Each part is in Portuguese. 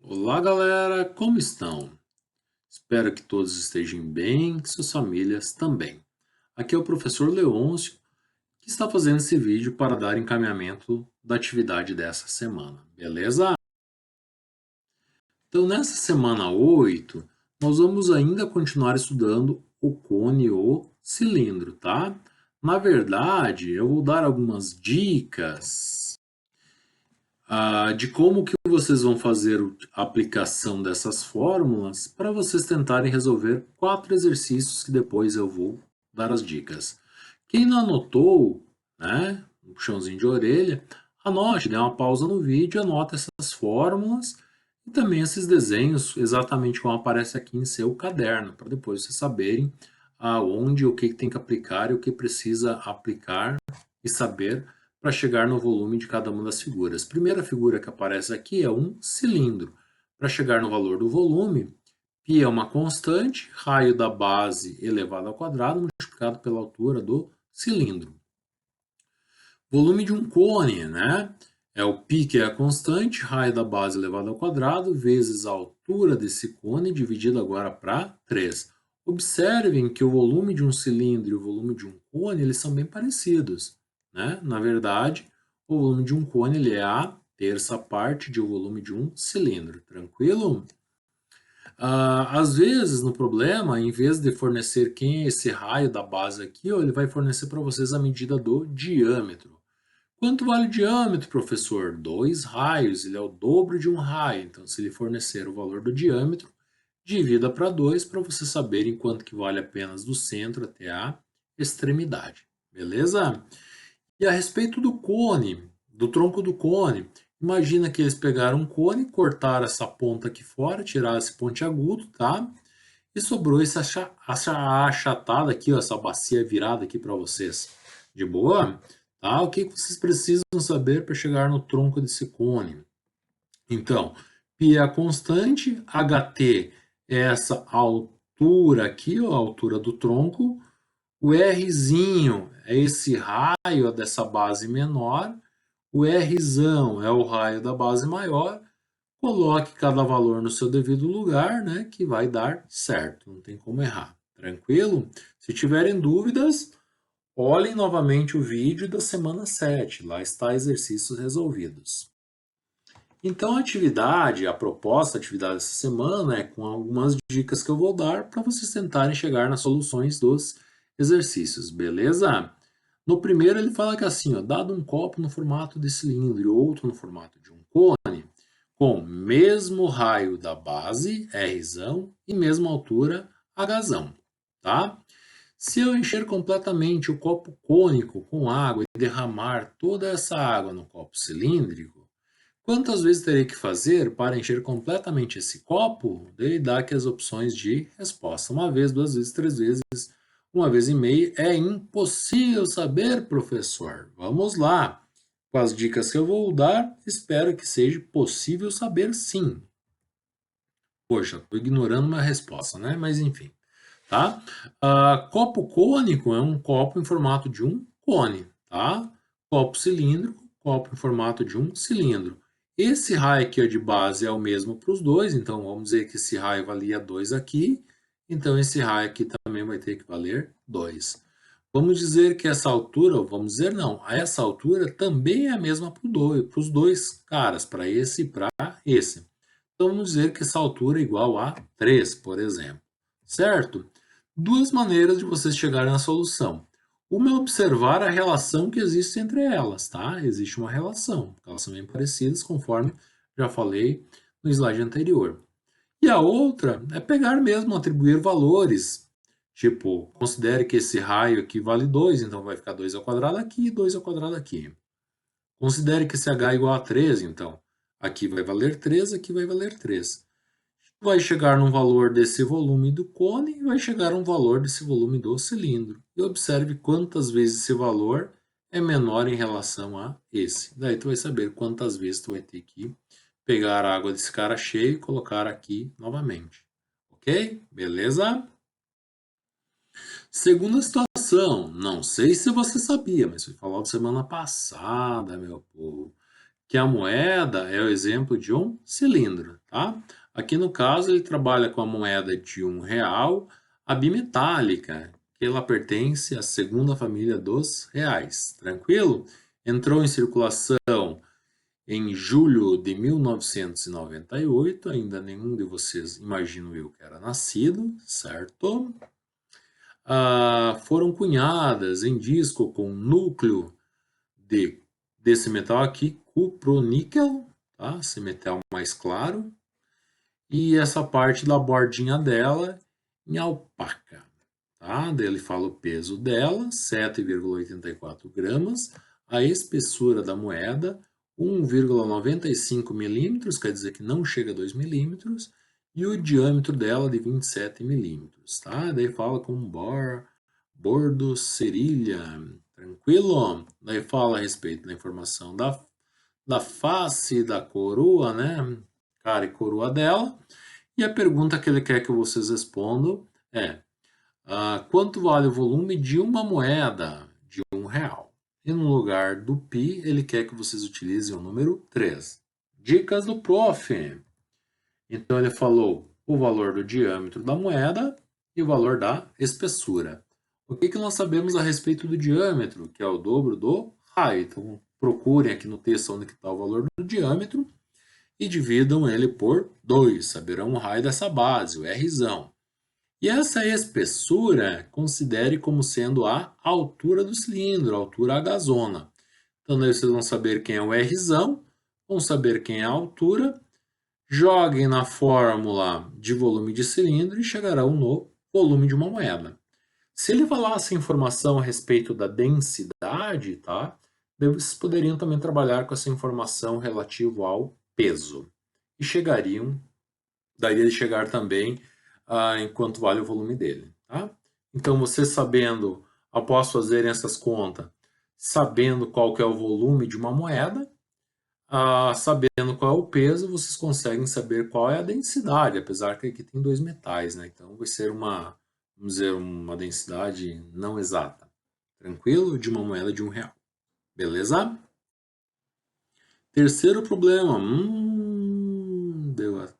Olá, galera, como estão? Espero que todos estejam bem, que suas famílias também. Aqui é o professor Leôncio, que está fazendo esse vídeo para dar encaminhamento da atividade dessa semana, beleza? Então, nessa semana 8, nós vamos ainda continuar estudando o cone e o cilindro, tá? Na verdade, eu vou dar algumas dicas de como que vocês vão fazer a aplicação dessas fórmulas para vocês tentarem resolver 4 exercícios que depois eu vou dar as dicas. Quem não anotou, né, um puxãozinho de orelha, anote, dê uma pausa no vídeo, anota essas fórmulas e também esses desenhos exatamente como aparece aqui em seu caderno, para depois vocês saberem aonde, o que tem que aplicar e o que precisa aplicar e saber para chegar no volume de cada uma das figuras. A primeira figura que aparece aqui é um cilindro. Para chegar no valor do volume, π é uma constante, raio da base elevado ao quadrado multiplicado pela altura do cilindro. Volume de um cone, né? É o π, que é a constante, raio da base elevado ao quadrado, vezes a altura desse cone, dividido agora para 3. Observem que o volume de um cilindro e o volume de um cone, eles são bem parecidos, né? Na verdade, o volume de um cone ele é a terça parte do volume de um cilindro, tranquilo? Às vezes, no problema, em vez de fornecer quem é esse raio da base aqui, ó, ele vai fornecer para vocês a medida do diâmetro. Quanto vale o diâmetro, professor? 2 raios, ele é o dobro de um raio. Então, se ele fornecer o valor do diâmetro, divida para 2 para você saberem quanto que vale apenas do centro até a extremidade. Beleza? E a respeito do cone, do tronco do cone, imagina que eles pegaram um cone, cortaram essa ponta aqui fora, tiraram esse pontiagudo, tá? E sobrou essa achatada aqui, ó, essa bacia virada aqui para vocês. De boa? Tá? O que vocês precisam saber para chegar no tronco desse cone? Então, π é a constante, ht é essa altura aqui, ó, a altura do tronco, o Rzinho é esse raio dessa base menor, o Rzão é o raio da base maior. Coloque cada valor no seu devido lugar, né, que vai dar certo, não tem como errar. Tranquilo? Se tiverem dúvidas, olhem novamente o vídeo da semana 7, lá está exercícios resolvidos. Então, a proposta da atividade dessa semana é com algumas dicas que eu vou dar para vocês tentarem chegar nas soluções dos exercícios, beleza? No primeiro, ele fala que assim, ó, dado um copo no formato de cilindro e outro no formato de um cone, com mesmo raio da base, Rzão, e mesma altura, Hzão, tá? Se eu encher completamente o copo cônico com água e derramar toda essa água no copo cilíndrico, quantas vezes terei que fazer para encher completamente esse copo? Ele dá aqui as opções de resposta. Uma vez, duas vezes, três vezes, uma vez e meia. É impossível saber, professor. Vamos lá. Com as dicas que eu vou dar, espero que seja possível saber sim. Poxa, estou ignorando uma resposta, né? Mas enfim, tá? Copo cônico é um copo em formato de um cone, tá? Copo cilíndrico, copo em formato de um cilindro. Esse raio aqui de base é o mesmo para os dois, então vamos dizer que esse raio valia 2 aqui, então esse raio aqui também vai ter que valer 2. Vamos dizer que essa altura, vamos dizer não, essa altura também é a mesma para os dois caras, para esse e para esse. Então vamos dizer que essa altura é igual a 3, por exemplo, certo? Duas maneiras de vocês chegarem à solução. Uma é observar a relação que existe entre elas, tá? Existe uma relação, elas são bem parecidas, conforme já falei no slide anterior. E a outra é pegar mesmo, atribuir valores. Tipo, considere que esse raio aqui vale 2, então vai ficar 2 ao quadrado aqui e 2 ao quadrado aqui. Considere que esse h é igual a 3, então aqui vai valer 3, aqui vai valer 3. Vai chegar no valor desse volume do cone e vai chegar um valor desse volume do cilindro. E observe quantas vezes esse valor é menor em relação a esse. Daí tu vai saber quantas vezes tu vai ter que pegar a água desse cara cheio e colocar aqui novamente. Ok? Beleza? Segunda situação. Não sei se você sabia, mas foi falado semana passada, meu povo, que a moeda é o exemplo de um cilindro, tá? Aqui no caso ele trabalha com a moeda de R$ 1, a bimetálica, que ela pertence à segunda família dos reais, tranquilo? Entrou em circulação em julho de 1998, ainda nenhum de vocês, imagino eu, que era nascido, certo? Foram cunhadas em disco com núcleo desse metal aqui, cuproníquel, tá? Esse metal mais claro. E essa parte da bordinha dela em alpaca, tá? Daí ele fala o peso dela, 7,84 gramas, a espessura da moeda, 1,95 milímetros, quer dizer que não chega a 2 milímetros, e o diâmetro dela de 27 milímetros, tá? Daí fala com bordo cerilha, tranquilo? Daí fala a respeito da informação da face da coroa, né? Cara e coroa dela. E a pergunta que ele quer que vocês respondam é: quanto vale o volume de uma moeda de R$ 1? E no lugar do pi, ele quer que vocês utilizem o número 3. Dicas do prof. Então ele falou o valor do diâmetro da moeda e o valor da espessura. O que nós sabemos a respeito do diâmetro? Que é o dobro do raio. Então procurem aqui no texto onde está o valor do diâmetro e dividam ele por 2. Saberão o raio dessa base, o Rzão. E essa espessura considere como sendo a altura do cilindro, a altura Hzona. Então daí vocês vão saber quem é o Rzão, vão saber quem é a altura, joguem na fórmula de volume de cilindro e chegarão no volume de uma moeda. Se ele falasse informação a respeito da densidade, tá? Daí vocês poderiam também trabalhar com essa informação relativa ao peso. E daria de chegar também em quanto vale o volume dele, tá? Então, vocês sabendo, após fazerem essas contas, sabendo qual que é o volume de uma moeda, sabendo qual é o peso, vocês conseguem saber qual é a densidade, apesar que aqui tem 2 metais, né? Então, vai ser vamos dizer, uma densidade não exata. Tranquilo? De uma moeda de R$ 1. Beleza? Terceiro problema.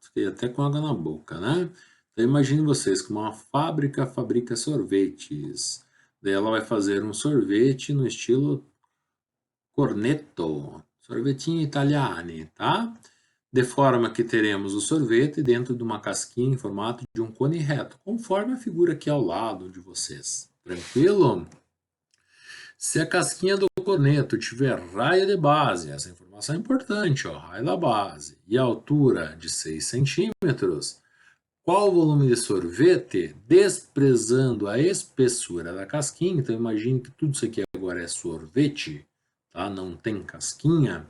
Fiquei até com água na boca, né? Então imagine vocês que uma fábrica fabrica sorvetes. Daí ela vai fazer um sorvete no estilo cornetto, sorvetinho italiano, tá? De forma que teremos o sorvete dentro de uma casquinha em formato de um cone reto, conforme a figura aqui ao lado de vocês. Tranquilo? Se a casquinha do corneto tiver raio de base, essa informação é importante, ó, raio da base, e altura de 6 centímetros, qual o volume de sorvete, desprezando a espessura da casquinha? Então imagine que tudo isso aqui agora é sorvete, tá? Não tem casquinha,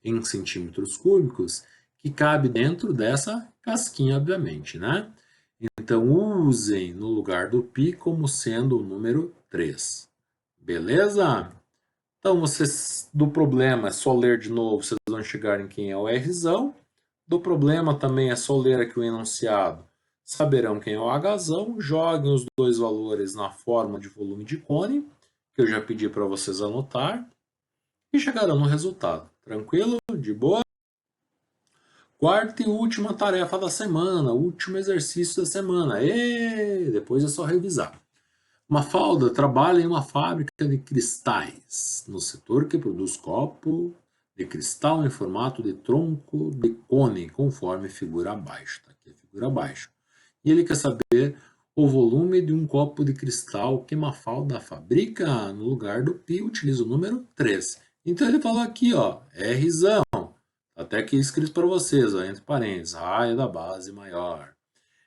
em centímetros cúbicos, que cabe dentro dessa casquinha, obviamente, né? Então usem no lugar do π como sendo o número 3. Beleza? Então, vocês, do problema, é só ler de novo, vocês vão chegar em quem é o Rzão. Do problema também é só ler aqui o enunciado. Saberão quem é o Hzão. Joguem os dois valores na forma de volume de cone, que eu já pedi para vocês anotar, e chegarão no resultado. Tranquilo? De boa? Quarta e última tarefa da semana, último exercício da semana. E depois é só revisar. Mafalda trabalha em uma fábrica de cristais, no setor que produz copo de cristal em formato de tronco de cone, conforme figura abaixo. Tá aqui a figura abaixo. E ele quer saber o volume de um copo de cristal que Mafalda fabrica. No lugar do π, utiliza o número 3. Então ele falou aqui, ó, Rzão. Até aqui escrito para vocês, ó, entre parênteses, raio da base maior.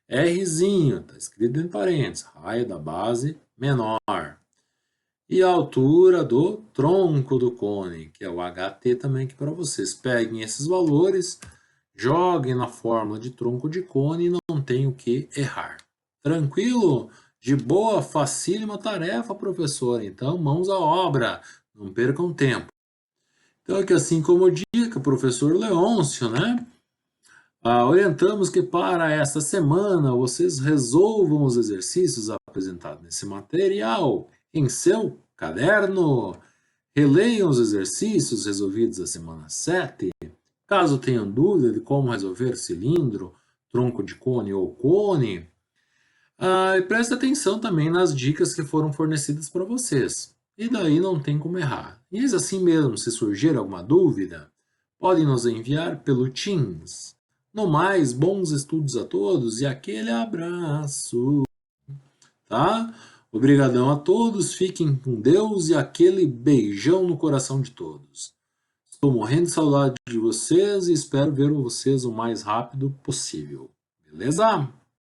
Rzinho, está escrito entre parênteses, raio da base menor. E a altura do tronco do cone, que é o HT também aqui para vocês. Peguem esses valores, joguem na fórmula de tronco de cone e não tem o que errar. Tranquilo? De boa, facílima tarefa, professor. Então, mãos à obra, não percam tempo. Então, aqui assim como dica, professor Leôncio, né? Orientamos que para esta semana vocês resolvam os exercícios apresentados nesse material em seu caderno. Releiam os exercícios resolvidos na semana 7 Caso tenham dúvida de como resolver cilindro, tronco de cone ou cone, e preste atenção também nas dicas que foram fornecidas para vocês. E daí não tem como errar. E assim mesmo, se surgir alguma dúvida, podem nos enviar pelo Teams. No mais, bons estudos a todos e aquele abraço, tá? Obrigadão a todos, fiquem com Deus e aquele beijão no coração de todos. Estou morrendo de saudade de vocês e espero ver vocês o mais rápido possível. Beleza?